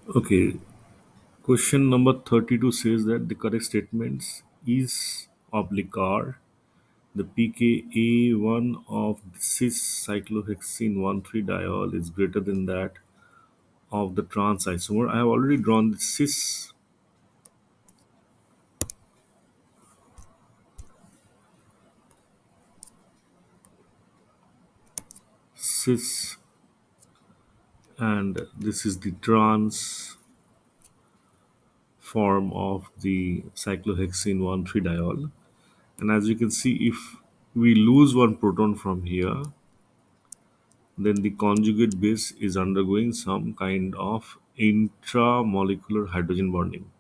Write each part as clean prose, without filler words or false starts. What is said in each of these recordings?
Okay, question number 32 says that the correct statements is oblique are the pKa1 of cis cyclohexene 1,3 diol is greater than that of the trans isomer. I have already drawn the cis, and this is the trans form of the cyclohexene 1,3 diol. And as you can see, if we lose one proton from here, then the conjugate base is undergoing some kind of intramolecular hydrogen bonding.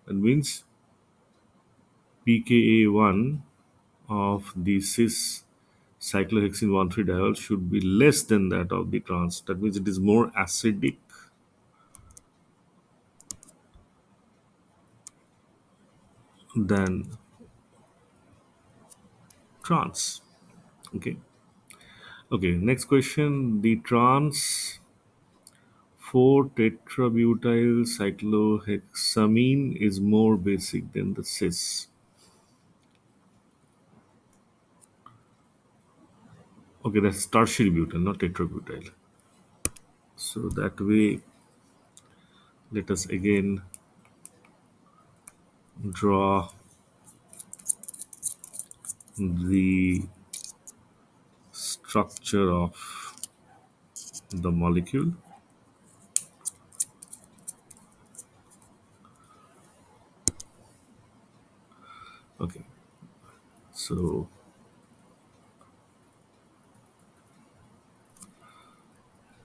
That means pKa1 of the cis cyclohexene 1,3 diol should be less than that of the trans. That means it is more acidic than trans. Okay. Okay. Next question. The trans 4 tetrabutyl cyclohexamine is more basic than the cis. Okay, that's tertiary butyl, not tetrabutyl. So that way, let us again draw the structure of the molecule. Okay, so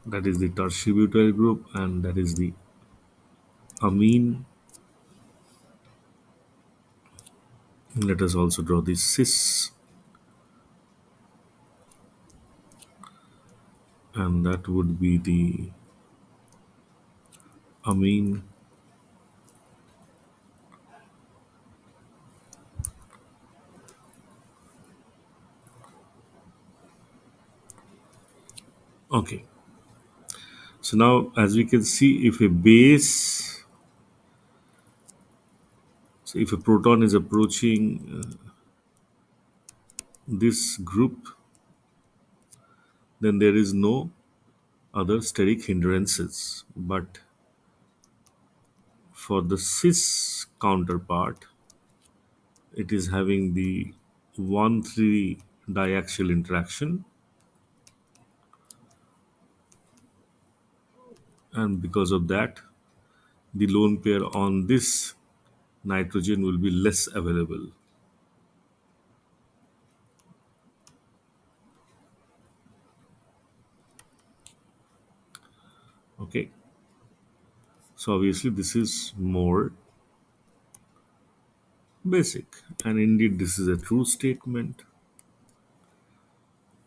that is the tertiary butyl group, and that is the amine. Let us also draw the cis, and that would be the amine. Okay, so now as we can see, if a base, so if a proton is approaching this group, then there is no other steric hindrances. But for the cis counterpart, it is having the 1,3 diaxial interaction, and because of that, the lone pair on this nitrogen will be less available. Okay, so obviously this is more basic, and indeed this is a true statement.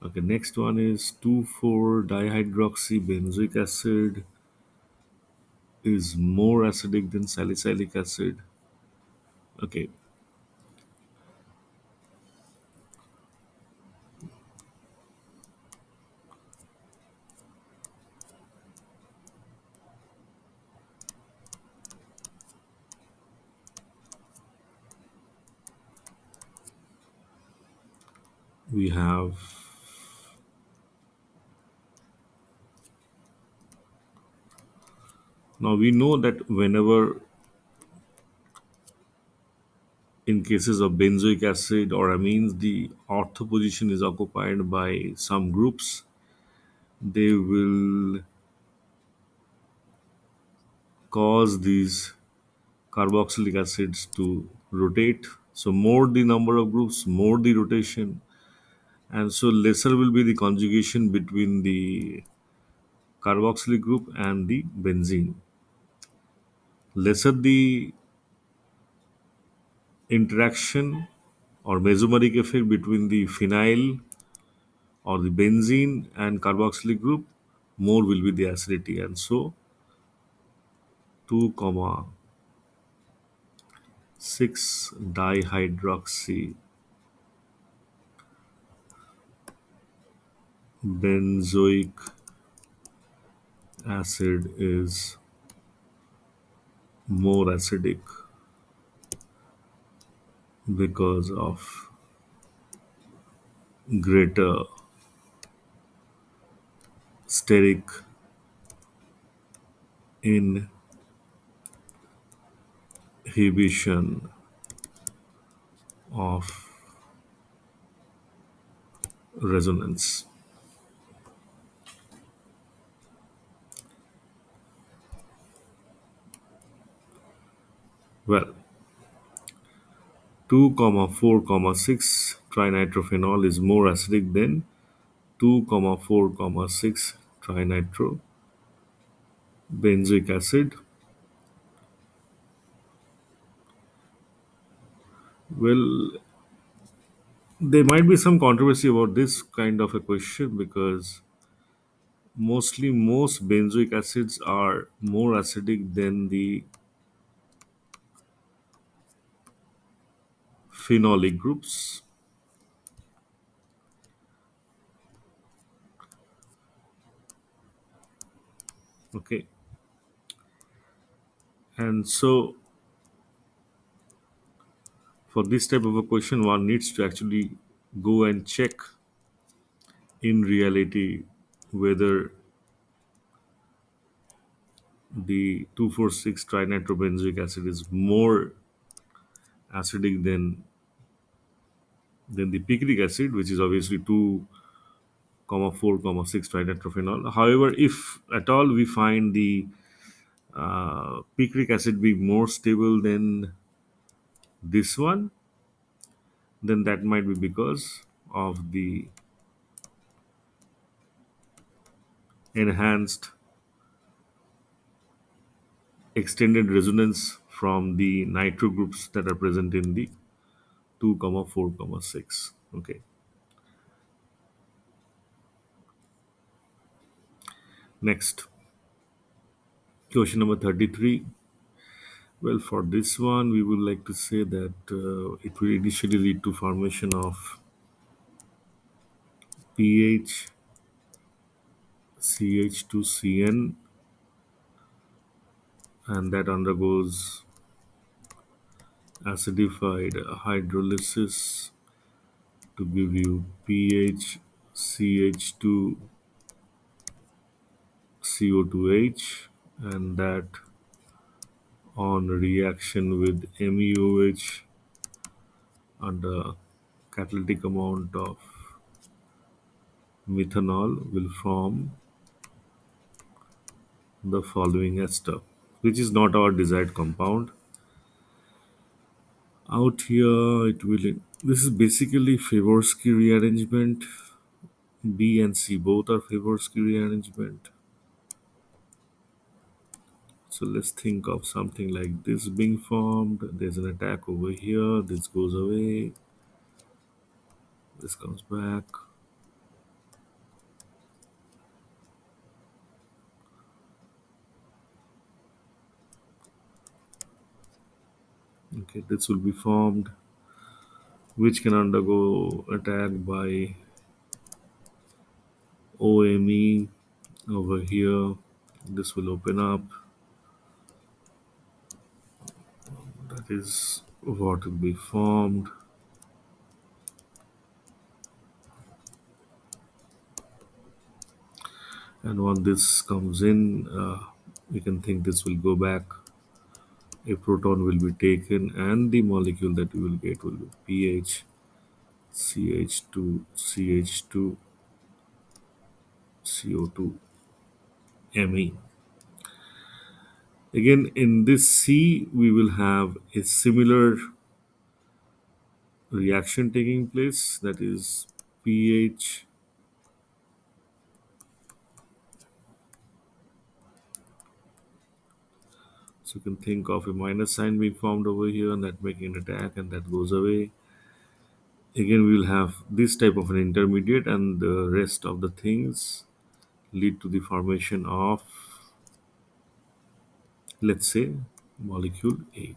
Okay, next one is 2,4 dihydroxy benzoic acid is more acidic than salicylic acid. Okay, we have, now we know that whenever in cases of benzoic acid or amines the ortho position is occupied by some groups, they will cause these carboxylic acids to rotate. So more the number of groups, more the rotation, and so lesser will be the conjugation between the carboxylic group and the benzene. Lesser the interaction or mesomeric effect between the phenyl or the benzene and carboxylic group, more will be the acidity, and so 2 comma 6 dihydroxy benzoic acid is more acidic because of greater steric inhibition of resonance. Well, 2 comma 4 comma 6 trinitrophenol is more acidic than 2 comma 4 comma 6 trinitro benzoic acid. Well, there might be some controversy about this kind of a question because mostly most benzoic acids are more acidic than the phenolic groups. Okay, and so for this type of a question, one needs to actually go and check in reality whether the 2,4,6 trinitrobenzoic acid is more acidic than the picric acid, which is obviously 2 comma 4 comma 6 trinitrophenol. However, if at all we find the picric acid be more stable than this one, then that might be because of the enhanced extended resonance from the nitro groups that are present in the 2 comma 4 comma 6. Okay, next question number 33. Well, for this one we would like to say that it will initially lead to formation of pH CH2CN, and that undergoes acidified hydrolysis to give you pH CH2 CO2H, and that on reaction with MEOH under catalytic amount of methanol will form the following ester, which is not our desired compound. Out here, it will. This is basically Favorsky rearrangement. B and C both are Favorsky rearrangement. So let's think of something like this being formed. There's an attack over here. This goes away. This comes back. Okay, this will be formed, which can undergo attack by OME over here. This will open up. That is what will be formed. And when this comes in, we can think this will go back. A proton will be taken, and the molecule that we will get will be pH CH2 CH2 CO2 Me. Again, in this C, we will have a similar reaction taking place, that is pH so you can think of a minus sign being formed over here and that making an attack, and that goes away. Again, we will have this type of an intermediate, and the rest of the things lead to the formation of, let's say, molecule A.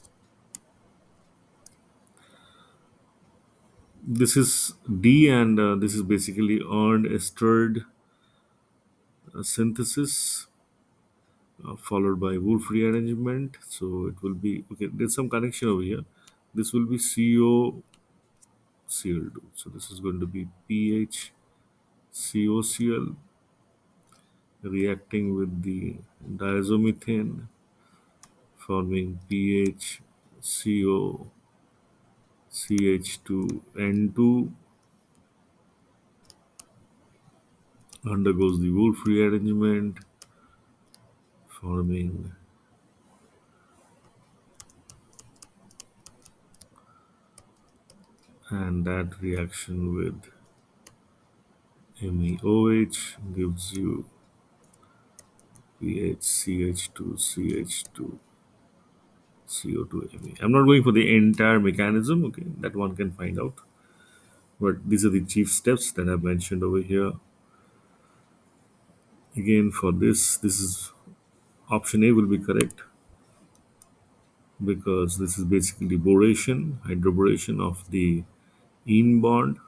This is D, and this is basically earned estered synthesis followed by Wolf rearrangement. So it will be okay. There's some connection over here. This will be COCl2. So this is going to be pH COCl reacting with the diazomethane, forming pH CO CH2N2, undergoes the Wolf rearrangement, forming, and that reaction with MEOH gives you pH CH2CH2 CO2 Me. I'm not going for the entire mechanism, okay, that one can find out. But these are the chief steps that I've mentioned over here. Again, for this is option A will be correct because this is basically boration, hydroboration of the ene bond.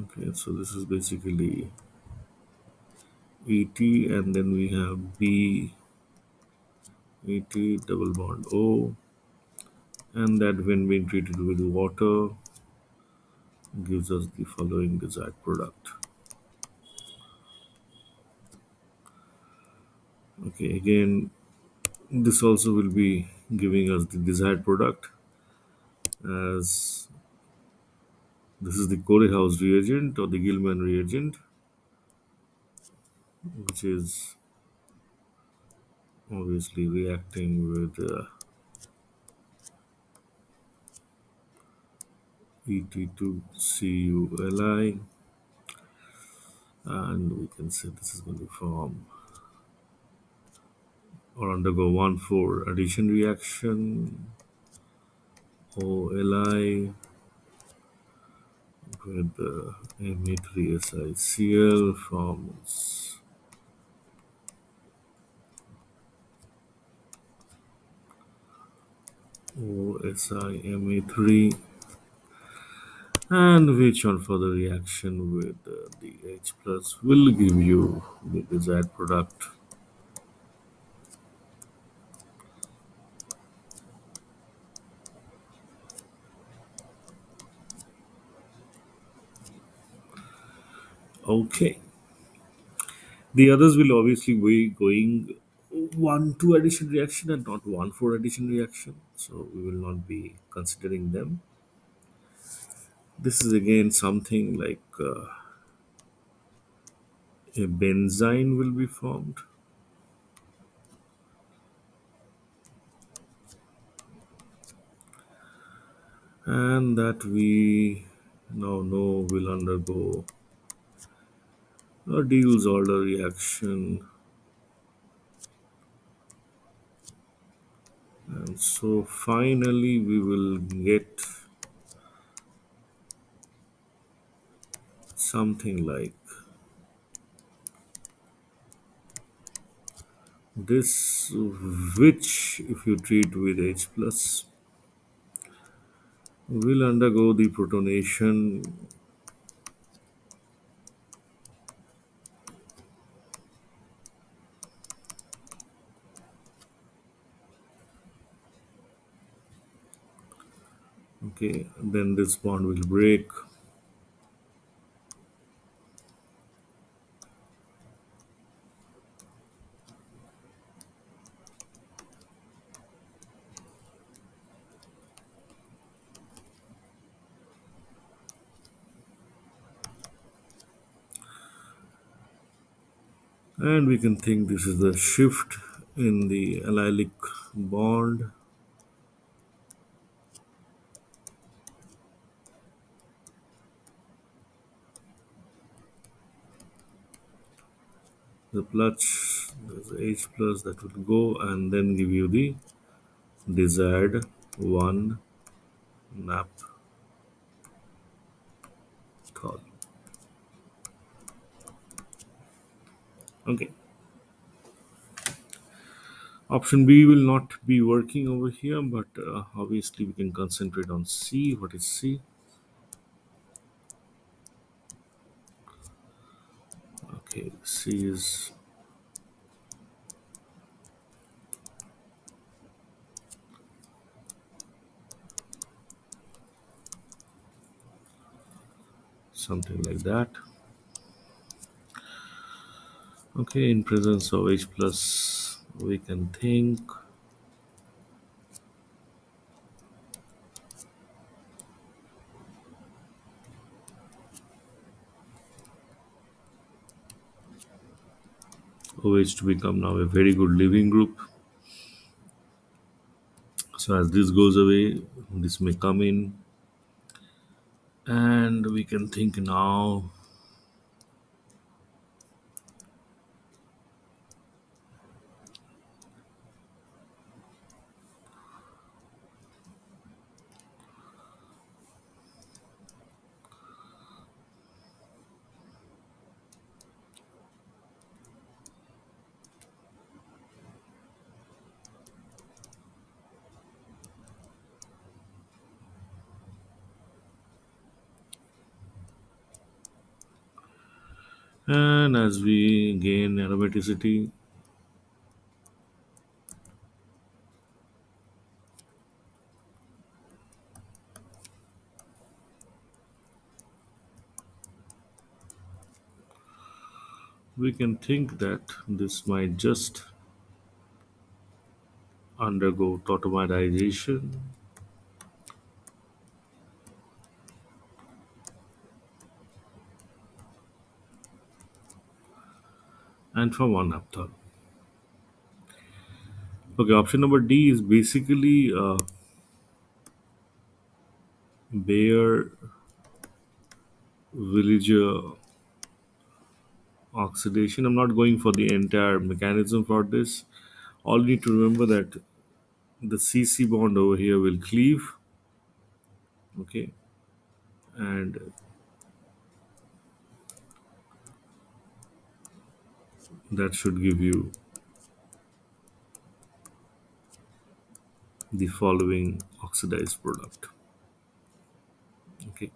Okay, so this is basically ET, and then we have B, ET, double bond O, and that when being treated with water gives us the following desired product. Okay, again, this also will be giving us the desired product, as this is the Corehouse reagent or the Gilman reagent, which is obviously reacting with Et2Culi, and we can say this is going to form or undergo 1,4 addition reaction. OLi with Me3SiCl forms OSiMe3, and which on further reaction with the H plus will give you the desired product. Okay, the others will obviously be going 1,2 addition reaction and not 1,4 addition reaction, so we will not be considering them. This is again something like a benzene will be formed, and that we now know will undergo a Diels order reaction. And so finally we will get something like this, which if you treat with H plus will undergo the protonation. Okay, then this bond will break, and we can think this is the shift in the allylic bond. The plus, there's H plus that will go and then give you the desired one naphthol. Okay, option B will not be working over here, but obviously we can concentrate on C. What is C? Okay, C is something like that. Okay, in presence of H plus, we can think OH to become now a very good living group. So as this goes away, this may come in, and we can think now. And as we gain aromaticity, we can think that this might just undergo tautomization and from one naphtha. Okay, option number D is basically Bayer villager oxidation. I'm not going for the entire mechanism for this. All you need to remember that the CC bond over here will cleave, okay, and that should give you the following oxidized product. Okay.